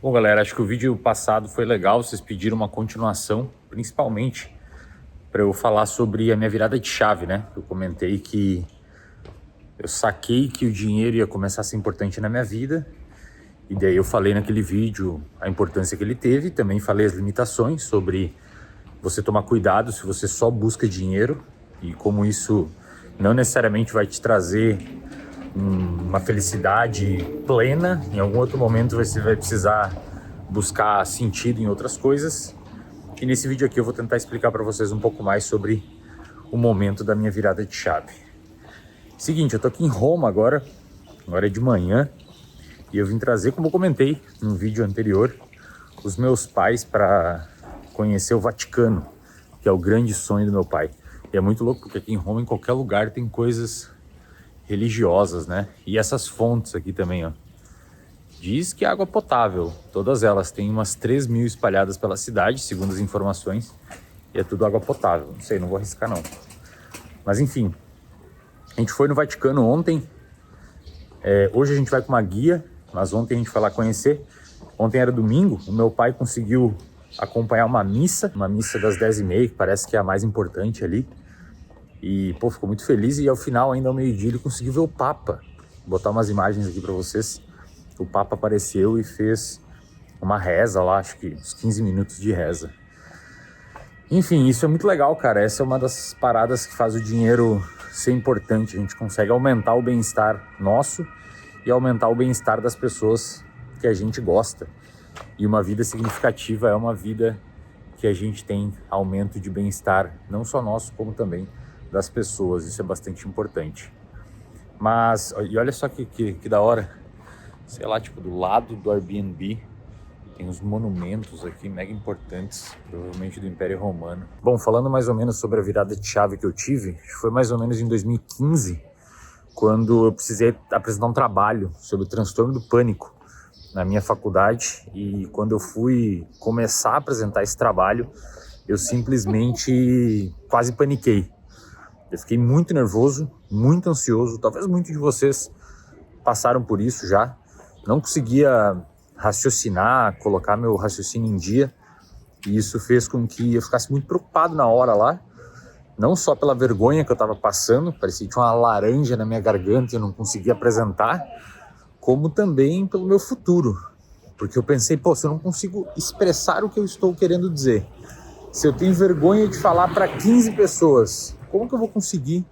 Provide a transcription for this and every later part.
Bom, galera, acho que o vídeo passado foi legal, vocês pediram uma continuação, principalmente para eu falar sobre a minha virada de chave, né? Eu comentei que eu saquei que o dinheiro ia começar a ser importante na minha vida, e daí eu falei naquele vídeo a importância que ele teve, também falei as limitações sobre você tomar cuidado se você só busca dinheiro e como isso não necessariamente vai te trazer uma felicidade plena. Em algum outro momento você vai precisar buscar sentido em outras coisas. E nesse vídeo aqui eu vou tentar explicar para vocês um pouco mais sobre o momento da minha virada de chave. Seguinte, eu tô aqui em Roma agora é de manhã, e eu vim trazer, como eu comentei no vídeo anterior, os meus pais para conhecer o Vaticano, que é o grande sonho do meu pai. E é muito louco porque aqui em Roma, em qualquer lugar, tem coisas religiosas, né? E essas fontes aqui também, ó. Diz que é água potável, todas elas, tem umas 3.000 espalhadas pela cidade, segundo as informações, e é tudo água potável. Não sei, não vou arriscar não. Mas enfim, a gente foi no Vaticano ontem, hoje a gente vai com uma guia, mas ontem a gente foi lá conhecer. Ontem era domingo, o meu pai conseguiu acompanhar uma missa das 10h30, que parece que é a mais importante ali. E, pô, ficou muito feliz, e ao final, ainda ao meio-dia, ele conseguiu ver o Papa. Vou botar umas imagens aqui para vocês. O Papa apareceu e fez uma reza lá, acho que uns 15 minutos de reza. Enfim, isso é muito legal, cara. Essa é uma das paradas que faz o dinheiro ser importante. A gente consegue aumentar o bem-estar nosso e aumentar o bem-estar das pessoas que a gente gosta. E uma vida significativa é uma vida que a gente tem aumento de bem-estar, não só nosso, como também das pessoas. Isso é bastante importante. Mas, e olha só que da hora, sei lá, tipo, do lado do Airbnb tem uns monumentos aqui mega importantes, provavelmente do Império Romano. Bom, falando mais ou menos sobre a virada de chave que eu tive, foi mais ou menos em 2015, quando eu precisei apresentar um trabalho sobre o transtorno do pânico na minha faculdade, e quando eu fui começar a apresentar esse trabalho, eu simplesmente quase paniquei. Eu fiquei muito nervoso, muito ansioso, talvez muitos de vocês passaram por isso já. Não conseguia raciocinar, colocar meu raciocínio em dia, e isso fez com que eu ficasse muito preocupado na hora lá, não só pela vergonha que eu estava passando, parecia que tinha uma laranja na minha garganta e eu não conseguia apresentar, como também pelo meu futuro, porque eu pensei, pô, se eu não consigo expressar o que eu estou querendo dizer, se eu tenho vergonha de falar para 15 pessoas, como que eu vou conseguir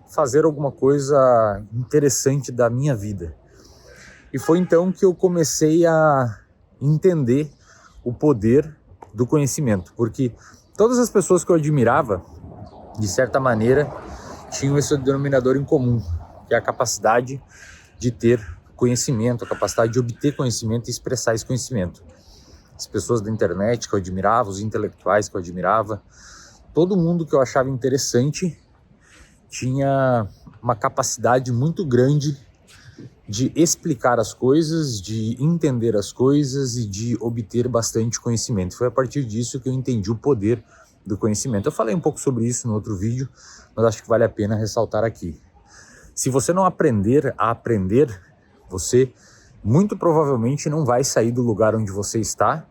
fazer alguma coisa interessante da minha vida? E foi então que eu comecei a entender o poder do conhecimento, porque todas as pessoas que eu admirava, de certa maneira, tinham esse denominador em comum, que é a capacidade de ter conhecimento, a capacidade de obter conhecimento e expressar esse conhecimento. As pessoas da internet que eu admirava, os intelectuais que eu admirava, todo mundo que eu achava interessante tinha uma capacidade muito grande de explicar as coisas, de entender as coisas e de obter bastante conhecimento. Foi a partir disso que eu entendi o poder do conhecimento. Eu falei um pouco sobre isso no outro vídeo, mas acho que vale a pena ressaltar aqui. Se você não aprender a aprender, você muito provavelmente não vai sair do lugar onde você está,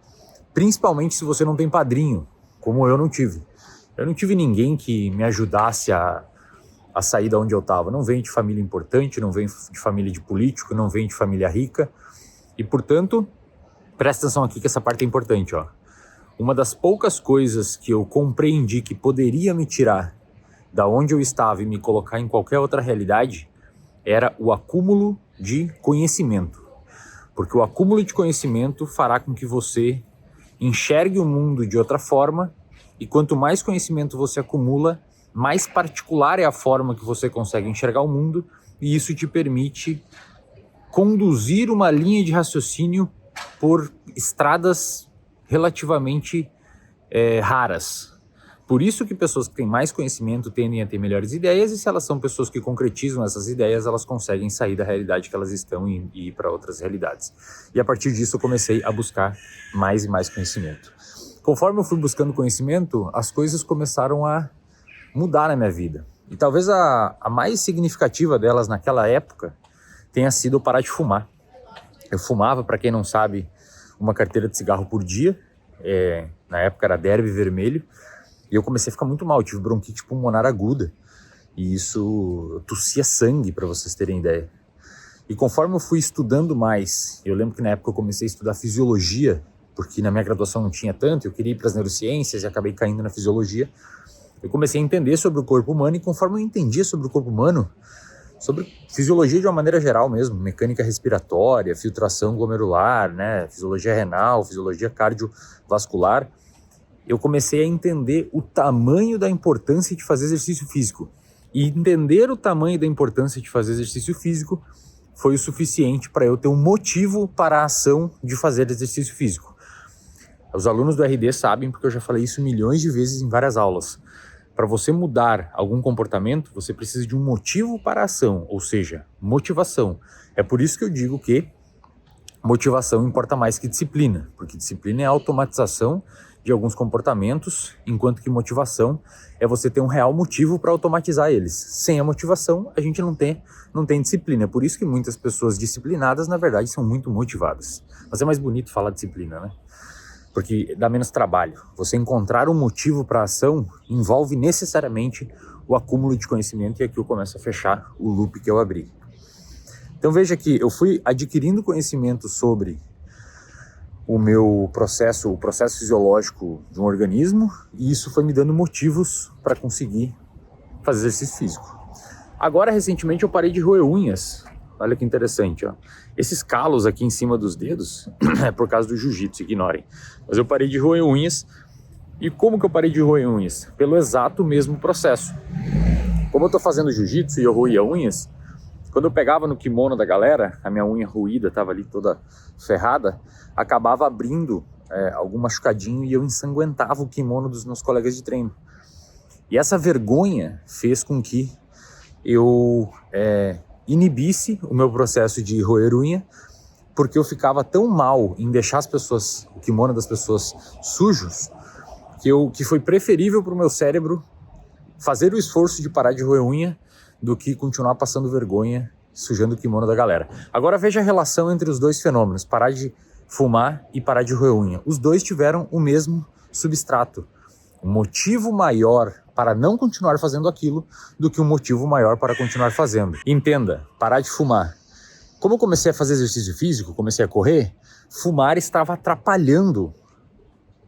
principalmente se você não tem padrinho, como eu não tive. Eu não tive ninguém que me ajudasse a sair da onde eu estava. Não venho de família importante, não venho de família de político, não venho de família rica. E, portanto, presta atenção aqui que essa parte é importante, ó. Uma das poucas coisas que eu compreendi que poderia me tirar da onde eu estava e me colocar em qualquer outra realidade era o acúmulo de conhecimento. Porque o acúmulo de conhecimento fará com que você enxergue o mundo de outra forma, e quanto mais conhecimento você acumula, mais particular é a forma que você consegue enxergar o mundo, e isso te permite conduzir uma linha de raciocínio por estradas relativamente raras. Por isso que pessoas que têm mais conhecimento tendem a ter melhores ideias, e se elas são pessoas que concretizam essas ideias, elas conseguem sair da realidade que elas estão e ir para outras realidades. E a partir disso eu comecei a buscar mais e mais conhecimento. Conforme eu fui buscando conhecimento, as coisas começaram a mudar na minha vida. E talvez a mais significativa delas naquela época tenha sido parar de fumar. Eu fumava, para quem não sabe, uma carteira de cigarro por dia, na época era derby vermelho, e eu comecei a ficar muito mal, eu tive bronquite pulmonar aguda, e isso, eu tossia sangue, para vocês terem ideia. E conforme eu fui estudando mais, eu lembro que na época eu comecei a estudar fisiologia, porque na minha graduação não tinha tanto, eu queria ir para as neurociências e acabei caindo na fisiologia. Eu comecei a entender sobre o corpo humano, e conforme eu entendia sobre o corpo humano, sobre fisiologia de uma maneira geral mesmo, mecânica respiratória, filtração glomerular, né, fisiologia renal, fisiologia cardiovascular, eu comecei a entender o tamanho da importância de fazer exercício físico. E entender o tamanho da importância de fazer exercício físico foi o suficiente para eu ter um motivo para a ação de fazer exercício físico. Os alunos do RD sabem, porque eu já falei isso milhões de vezes em várias aulas. Para você mudar algum comportamento, você precisa de um motivo para a ação, ou seja, motivação. É por isso que eu digo que motivação importa mais que disciplina, porque disciplina é a automatização de alguns comportamentos, enquanto que motivação é você ter um real motivo para automatizar eles. Sem a motivação, a gente não tem disciplina. É por isso que muitas pessoas disciplinadas, na verdade, são muito motivadas. Mas é mais bonito falar disciplina, né? Porque dá menos trabalho. Você encontrar um motivo para a ação envolve necessariamente o acúmulo de conhecimento, e aqui eu começo a fechar o loop que eu abri. Então veja que eu fui adquirindo conhecimento sobre o meu processo, o processo fisiológico de um organismo, e isso foi me dando motivos para conseguir fazer exercício físico. Agora, recentemente, eu parei de roer unhas. Olha que interessante, ó. Esses calos aqui em cima dos dedos é por causa do jiu-jitsu, ignorem. Mas eu parei de roer unhas. E como que eu parei de roer unhas? Pelo exato mesmo processo. Como eu tô fazendo jiu-jitsu e eu roía unhas, quando eu pegava no kimono da galera, a minha unha roída tava ali toda ferrada, acabava abrindo algum machucadinho e eu ensanguentava o kimono dos meus colegas de treino. E essa vergonha fez com que eu inibisse o meu processo de roer unha, porque eu ficava tão mal em deixar o kimono das pessoas sujos, que foi preferível para o meu cérebro fazer o esforço de parar de roer unha do que continuar passando vergonha sujando o kimono da galera. Agora veja a relação entre os dois fenômenos, parar de fumar e parar de roer unha. Os dois tiveram o mesmo substrato, um motivo maior para não continuar fazendo aquilo do que um motivo maior para continuar fazendo. Entenda, parar de fumar. Como eu comecei a fazer exercício físico, comecei a correr, fumar estava atrapalhando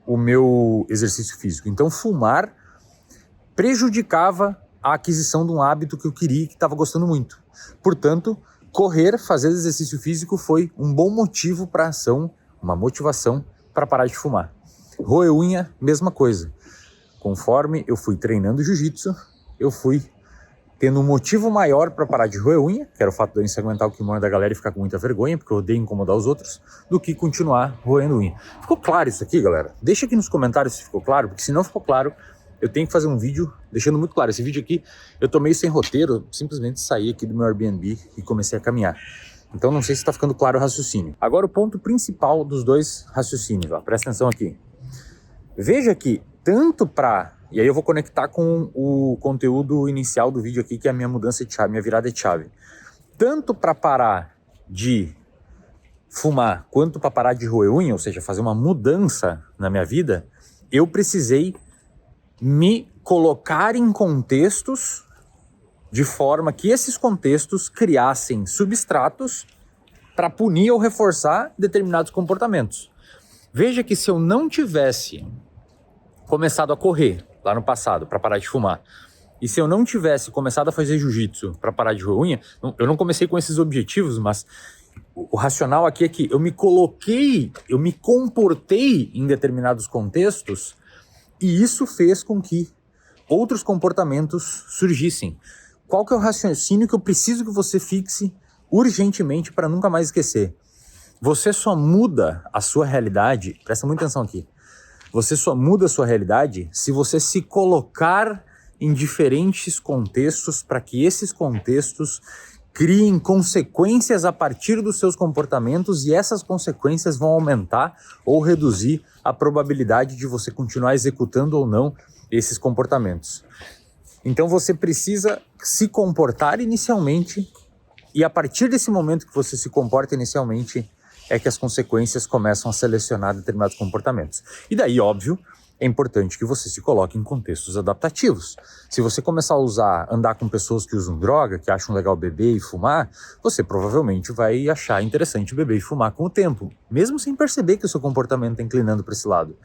o meu exercício físico. Então fumar prejudicava a aquisição de um hábito que eu queria e que estava gostando muito. Portanto, correr, fazer exercício físico foi um bom motivo para a ação, uma motivação para parar de fumar. Roer unha, mesma coisa. Conforme eu fui treinando jiu-jitsu, eu fui tendo um motivo maior para parar de roer unha, que era o fato de eu ensanguentar o kimono da galera e ficar com muita vergonha, porque eu odeio incomodar os outros, do que continuar roendo unha. Ficou claro isso aqui, galera? Deixa aqui nos comentários se ficou claro, porque se não ficou claro, eu tenho que fazer um vídeo deixando muito claro. Esse vídeo aqui, eu tô meio sem roteiro, simplesmente saí aqui do meu Airbnb e comecei a caminhar. Então não sei se está ficando claro o raciocínio. Agora o ponto principal dos dois raciocínios, ó, presta atenção aqui. Veja que tanto para... E aí eu vou conectar com o conteúdo inicial do vídeo aqui, que é a minha mudança de chave, minha virada de chave. Tanto para parar de fumar, quanto para parar de roer unha, ou seja, fazer uma mudança na minha vida, eu precisei me colocar em contextos de forma que esses contextos criassem substratos para punir ou reforçar determinados comportamentos. Veja que se eu não tivesse começado a correr lá no passado para parar de fumar, e se eu não tivesse começado a fazer jiu-jitsu para parar de roer unha, eu não comecei com esses objetivos, mas o racional aqui é que eu me coloquei, eu me comportei em determinados contextos, e isso fez com que outros comportamentos surgissem. Qual que é o raciocínio que eu preciso que você fixe urgentemente para nunca mais esquecer? Você só muda a sua realidade, presta muita atenção aqui, você só muda a sua realidade se você se colocar em diferentes contextos para que esses contextos criem consequências a partir dos seus comportamentos, e essas consequências vão aumentar ou reduzir a probabilidade de você continuar executando ou não esses comportamentos. Então você precisa se comportar inicialmente, e a partir desse momento que você se comporta inicialmente, é que as consequências começam a selecionar determinados comportamentos. E daí, óbvio, é importante que você se coloque em contextos adaptativos. Se você começar a andar com pessoas que usam droga, que acham legal beber e fumar, você provavelmente vai achar interessante beber e fumar com o tempo, mesmo sem perceber que o seu comportamento está inclinando para esse lado.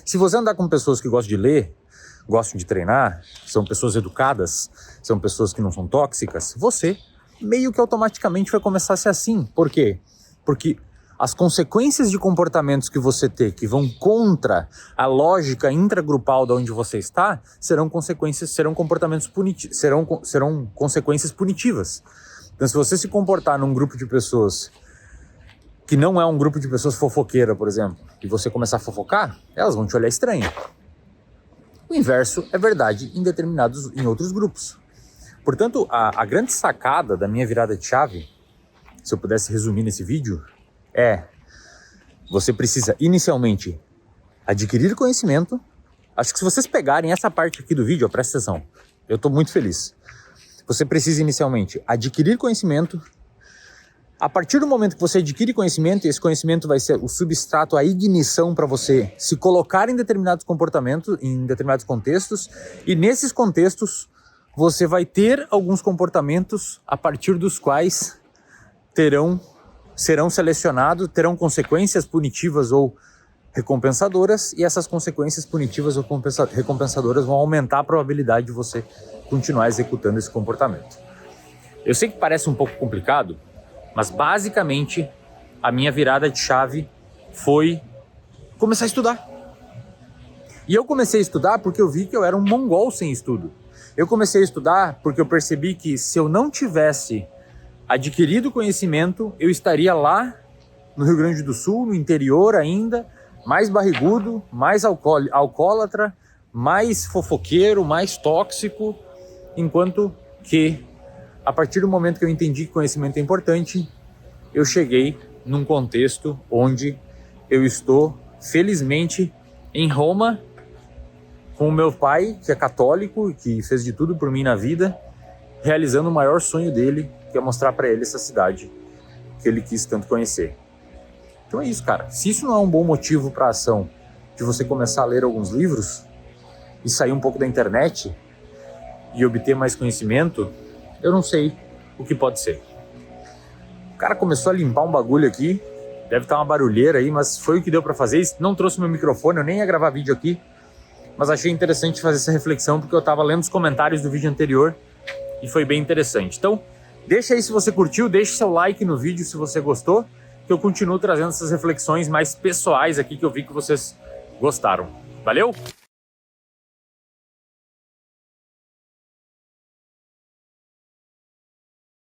Se você andar com pessoas que gostam de ler, gostam de treinar, são pessoas educadas, são pessoas que não são tóxicas, você meio que automaticamente vai começar a ser assim. Por quê? Porque as consequências de comportamentos que você tem, que vão contra a lógica intragrupal de onde você está, serão comportamentos punitivos, serão consequências punitivas. Então, se você se comportar num grupo de pessoas que não é um grupo de pessoas fofoqueira, por exemplo, e você começar a fofocar, elas vão te olhar estranho. O inverso é verdade em outros grupos. Portanto, a grande sacada da minha virada de chave, se eu pudesse resumir nesse vídeo, você precisa inicialmente adquirir conhecimento. Acho que se vocês pegarem essa parte aqui do vídeo, presta atenção, eu estou muito feliz. Você precisa inicialmente adquirir conhecimento. A partir do momento que você adquire conhecimento, esse conhecimento vai ser o substrato, a ignição para você se colocar em determinados comportamentos, em determinados contextos, e nesses contextos você vai ter alguns comportamentos a partir dos quais serão selecionados, terão consequências punitivas ou recompensadoras, e essas consequências punitivas ou recompensadoras vão aumentar a probabilidade de você continuar executando esse comportamento. Eu sei que parece um pouco complicado, mas basicamente a minha virada de chave foi começar a estudar. E eu comecei a estudar porque eu vi que eu era um mongol sem estudo. Eu comecei a estudar porque eu percebi que se eu não tivesse adquirido conhecimento, eu estaria lá no Rio Grande do Sul, no interior ainda, mais barrigudo, mais alcoólatra, mais fofoqueiro, mais tóxico, enquanto que a partir do momento que eu entendi que conhecimento é importante, eu cheguei num contexto onde eu estou, felizmente, em Roma, com o meu pai, que é católico, que fez de tudo por mim na vida, realizando o maior sonho dele, que é mostrar para ele essa cidade que ele quis tanto conhecer. Então é isso, cara. Se isso não é um bom motivo para a ação de você começar a ler alguns livros e sair um pouco da internet e obter mais conhecimento, eu não sei o que pode ser. O cara começou a limpar um bagulho aqui, deve estar uma barulheira aí, mas foi o que deu para fazer. Não trouxe meu microfone, eu nem ia gravar vídeo aqui, mas achei interessante fazer essa reflexão porque eu estava lendo os comentários do vídeo anterior e foi bem interessante. Então, deixa aí se você curtiu, deixa seu like no vídeo se você gostou, que eu continuo trazendo essas reflexões mais pessoais aqui que eu vi que vocês gostaram. Valeu?